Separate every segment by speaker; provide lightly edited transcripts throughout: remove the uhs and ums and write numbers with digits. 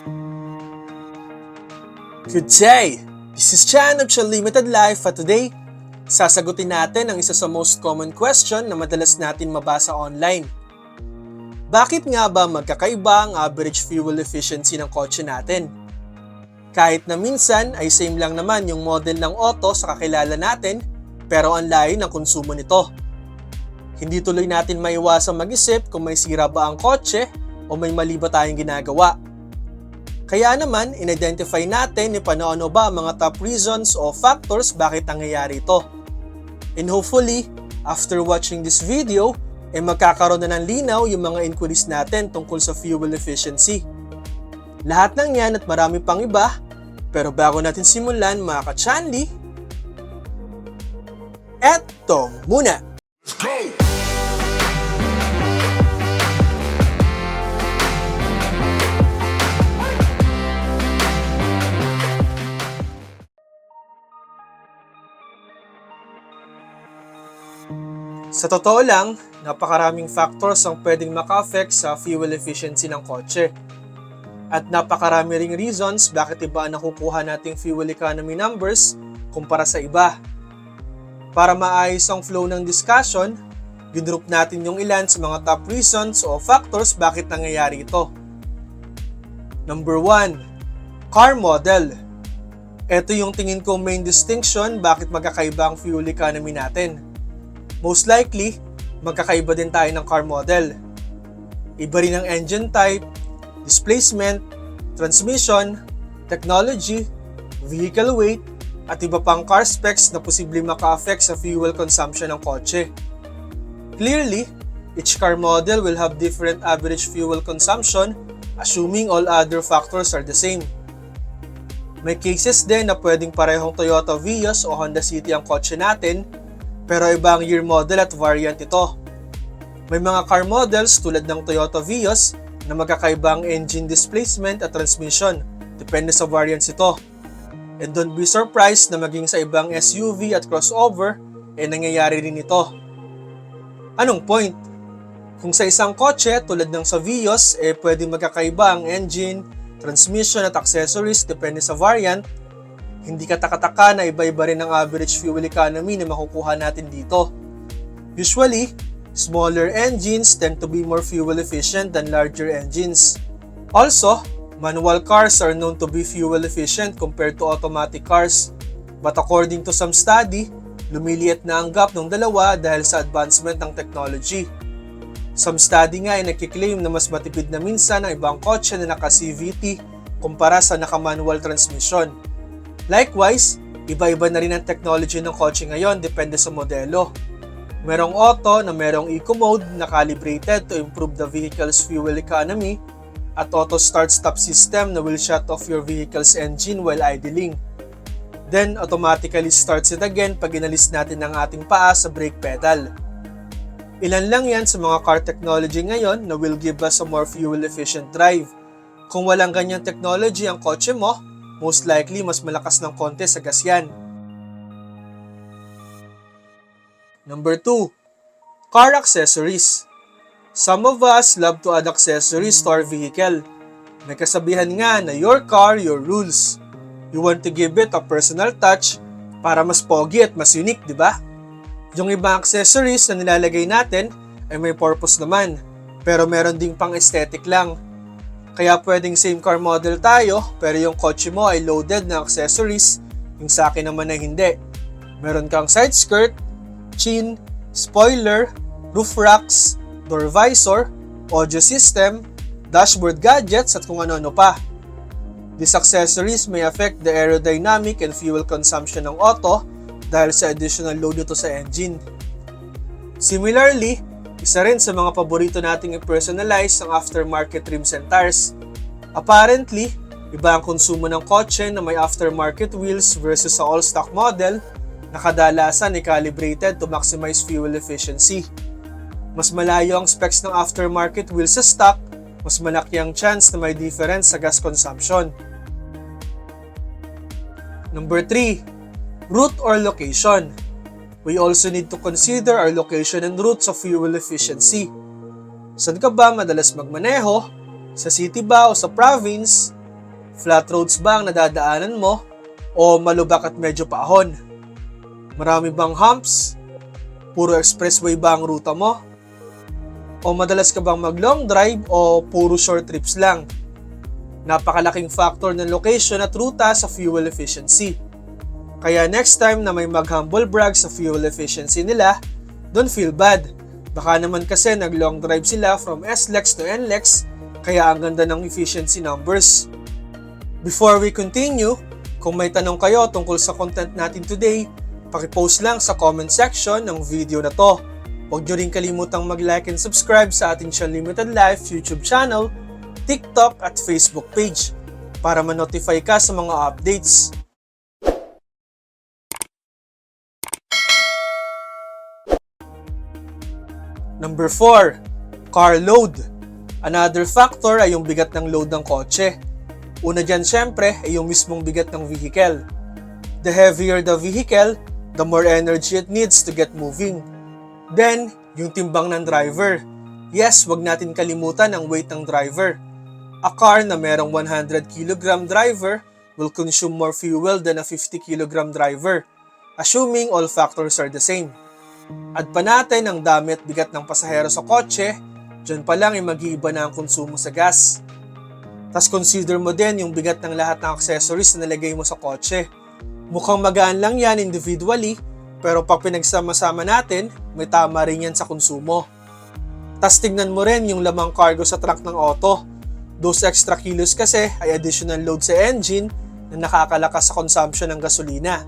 Speaker 1: Good day! This is Chan of Chan Limited Life at today, sasagutin natin ang isa sa most common question na madalas natin mabasa online. Bakit nga ba magkakaiba ang average fuel efficiency ng kotse natin? Kahit na minsan ay same lang naman yung model ng auto sa kakilala natin, pero ang layo ng konsumo nito. Hindi tuloy natin maiwasang mag-isip kung may sira ba ang kotse o may mali ba tayong ginagawa. Kaya naman, in-identify natin ni paano ba ang mga top reasons o factors bakit nangyayari ito. And hopefully, after watching this video, magkakaroon na ng linaw yung mga inquiries natin tungkol sa fuel efficiency. Lahat ng yan at marami pang iba, pero bago natin simulan mga ka-Chanli, eto muna!
Speaker 2: Let's go!
Speaker 1: Sa totoo lang, napakaraming factors ang pwedeng maka-affect sa fuel efficiency ng kotse. At napakarami ring reasons bakit iba ang nakukuha nating fuel economy numbers kumpara sa iba. Para maayos ang flow ng discussion, ginroup natin yung ilan sa mga top reasons o factors bakit nangyayari ito. Number 1, car model. Ito yung tingin ko main distinction bakit magkakaiba ang fuel economy natin. Most likely, magkakaiba din tayo ng car model. Iba rin ang engine type, displacement, transmission, technology, vehicle weight, at iba pang car specs na posibleng maka-affect sa fuel consumption ng kotse. Clearly, each car model will have different average fuel consumption assuming all other factors are the same. May cases din na pwedeng parehong Toyota Vios o Honda City ang kotse natin, pero iba ang year model at variant ito. May mga car models tulad ng Toyota Vios na magkakaiba ang engine displacement at transmission, depende sa variants ito. And don't be surprised na maging sa ibang SUV at crossover, nangyayari rin ito. Anong point? Kung sa isang kotse tulad ng sa Vios, pwedeng magkakaiba ang engine, transmission at accessories depende sa variant, hindi katakataka na iba-iba rin ang average fuel economy na makukuha natin dito. Usually, smaller engines tend to be more fuel efficient than larger engines. Also, manual cars are known to be fuel efficient compared to automatic cars. But according to some study, lumiliit na ang gap ng dalawa dahil sa advancement ng technology. Some study nga ay nagkiklaim na mas matipid na minsan ang ibang kotse na naka-CVT kumpara sa naka-manual transmission. Likewise, iba-iba na rin ang technology ng kotse ngayon depende sa modelo. Merong auto na merong eco mode na calibrated to improve the vehicle's fuel economy at auto start-stop system na will shut off your vehicle's engine while idling. Then automatically starts it again pag inalis natin ang ating paa sa brake pedal. Ilan lang yan sa mga car technology ngayon na will give us a more fuel efficient drive. Kung walang ganyang technology ang kotse mo, most likely mas malakas ng konti sa gas yan. Number 2, car accessories. Some of us love to add accessories to our vehicle. May kasabihan nga na your car, your rules. You want to give it a personal touch para mas pogi at mas unique, di ba? Yung ibang accessories na nilalagay natin ay may purpose naman, pero meron ding pang aesthetic lang. Kaya pwedeng same car model tayo, pero yung kotse mo ay loaded na accessories, yung sa akin naman ay hindi. Meron kang side skirt, chin, spoiler, roof racks, door visor, audio system, dashboard gadgets at kung ano-ano pa. These accessories may affect the aerodynamic and fuel consumption ng auto dahil sa additional load nito sa engine. Similarly, isa rin sa mga paborito nating i-personalize ang aftermarket rims and tires. Apparently, iba ang konsumo ng kotse na may aftermarket wheels versus sa all-stock model na kadalasan i-calibrated to maximize fuel efficiency. Mas malayo ang specs ng aftermarket wheels sa stock, mas malaki ang chance na may difference sa gas consumption. Number 3, route or location. We also need to consider our location and routes of fuel efficiency. Saan ka ba madalas magmaneho? Sa city ba o sa province? Flat roads ba ang nadadaanan mo o malubak at medyo paahon? Marami bang humps? Puro expressway ba ang ruta mo? O madalas ka bang mag-long drive o puro short trips lang? Napakalaking factor ng location at ruta sa fuel efficiency. Kaya next time na may mag-humble brag sa fuel efficiency nila, don't feel bad. Baka naman kasi nag-long drive sila from SLEX to NLEX, kaya ang ganda ng efficiency numbers. Before we continue, kung may tanong kayo tungkol sa content natin today, pakipost lang sa comment section ng video na to. Huwag nyo rin kalimutang mag-like and subscribe sa ating Limited Life YouTube channel, TikTok at Facebook page para ma-notify ka sa mga updates. Number 4, car load. Another factor ay yung bigat ng load ng kotse. Una dyan syempre ay yung mismong bigat ng vehicle. The heavier the vehicle, the more energy it needs to get moving. Then, yung timbang ng driver. Yes, wag natin kalimutan ang weight ng driver. A car na merong 100 kg driver will consume more fuel than a 50 kg driver, assuming all factors are the same. Add pa natin ang dami at bigat ng pasahero sa kotse, dyan pa lang ay mag-iiba na ang konsumo sa gas. Tas consider mo din yung bigat ng lahat ng accessories na nalagay mo sa kotse. Mukhang magaan lang yan individually, pero pag pinagsama-sama natin, may tama rin yan sa konsumo. Tas tignan mo rin yung lamang cargo sa trunk ng auto. Those extra kilos kasi ay additional load sa engine na nakakalakas sa consumption ng gasolina.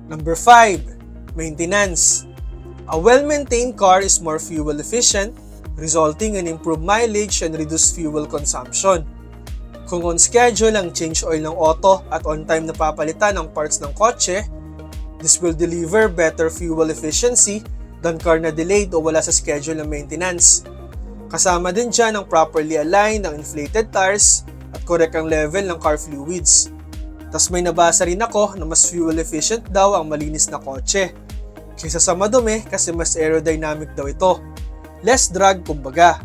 Speaker 1: Number 5, maintenance. A well-maintained car is more fuel efficient, resulting in improved mileage and reduced fuel consumption. Kung on schedule ang change oil ng auto at on time napapalitan ang parts ng kotse, this will deliver better fuel efficiency than car na delayed o wala sa schedule ng maintenance. Kasama din dyan ang properly aligned ng inflated tires at correct ang level ng car fluids. Tas may nabasa rin ako na mas fuel efficient daw ang malinis na kotse kaysa sa madumi kasi mas aerodynamic daw ito. Less drag kumbaga.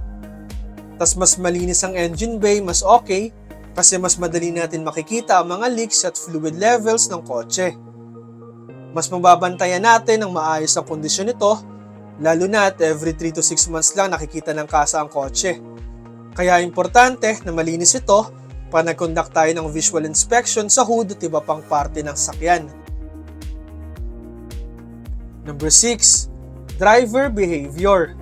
Speaker 1: Tas mas malinis ang engine bay, mas okay kasi mas madali natin makikita ang mga leaks at fluid levels ng kotse. Mas mababantayan natin ang maayos ang kondisyon nito, lalo na at every 3 to 6 months lang nakikita ng kasa ang kotse. Kaya importante na malinis ito pa nag-conduct tayo ng visual inspection sa hood at iba pang parte ng sasakyan. Number 6, driver behavior.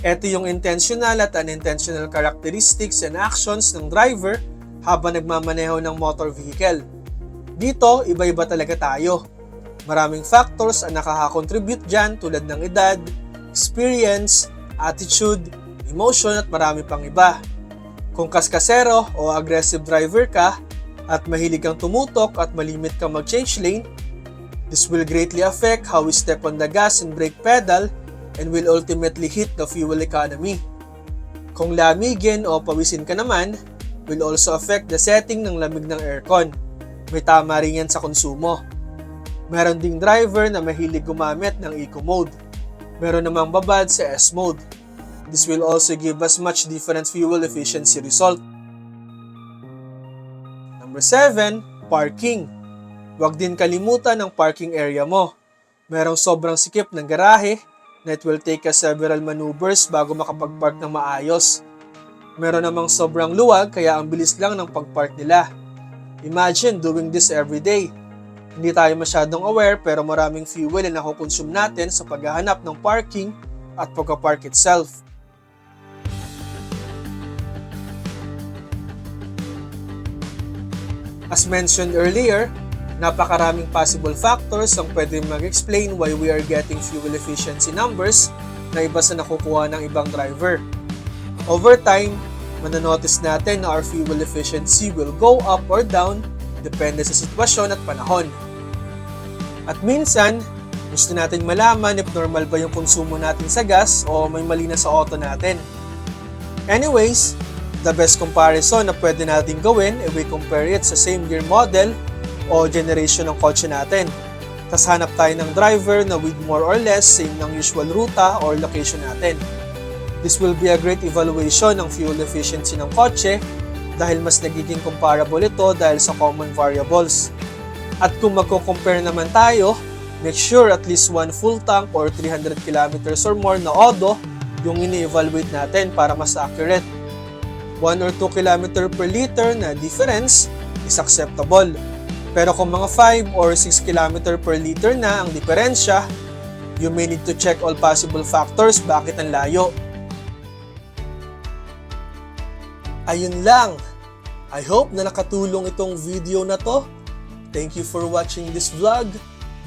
Speaker 1: Ito yung intentional at unintentional characteristics and actions ng driver habang nagmamaneho ng motor vehicle. Dito, iba-iba talaga tayo. Maraming factors ang nakaka-contribute dyan tulad ng edad, experience, attitude, emotion at marami pang iba. Kung kaskasero o aggressive driver ka at mahilig kang tumutok at malimit kang mag-change lane, this will greatly affect how we step on the gas and brake pedal and will ultimately hit the fuel economy. Kung lamigin o pawisin ka naman, will also affect the setting ng lamig ng aircon. May tama rin yan sa konsumo. Meron ding driver na mahilig gumamit ng eco mode. Meron namang babad sa S mode. This will also give us much different fuel efficiency result. Number 7, parking. Huwag din kalimutan ang parking area mo. Merong sobrang sikip ng garahe na it will take us several maneuvers bago makapag-park ng maayos. Meron namang sobrang luwag kaya ang bilis lang ng pag-park nila. Imagine doing this every day. Hindi tayo masyadong aware pero maraming fuel na nakukonsume natin sa paghahanap ng parking at pagka-park itself. As mentioned earlier, napakaraming possible factors ang pwede mag-explain why we are getting fuel efficiency numbers na iba sa nakukuha ng ibang driver. Over time, mananotice natin na our fuel efficiency will go up or down depende sa sitwasyon at panahon. At minsan, gusto natin malaman if normal ba yung konsumo natin sa gas o may mali na sa auto natin. Anyways, the best comparison na pwede natin gawin ay we compare it sa same year model o generation ng kotse natin. Tas hanap tayo ng driver na with more or less same ng usual ruta or location natin. This will be a great evaluation ng fuel efficiency ng kotse dahil mas nagiging comparable ito dahil sa common variables. At kung magko-compare naman tayo, make sure at least one full tank or 300 kilometers or more na odo yung ini-evaluate natin para mas accurate. 1 or 2 km per liter na difference is acceptable. Pero kung mga 5 or 6 km per liter na ang diferensya, you may need to check all possible factors bakit ang layo. Ayun lang. I hope na nakatulong itong video na to. Thank you for watching this vlog.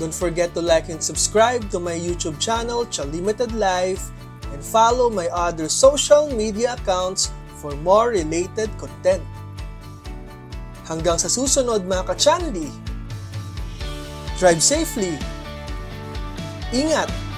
Speaker 1: Don't forget to like and subscribe to my YouTube channel, Chalimited Life, and follow my other social media accounts for more related content. Hanggang sa susunod mga ka-chanli. Drive safely. Ingat!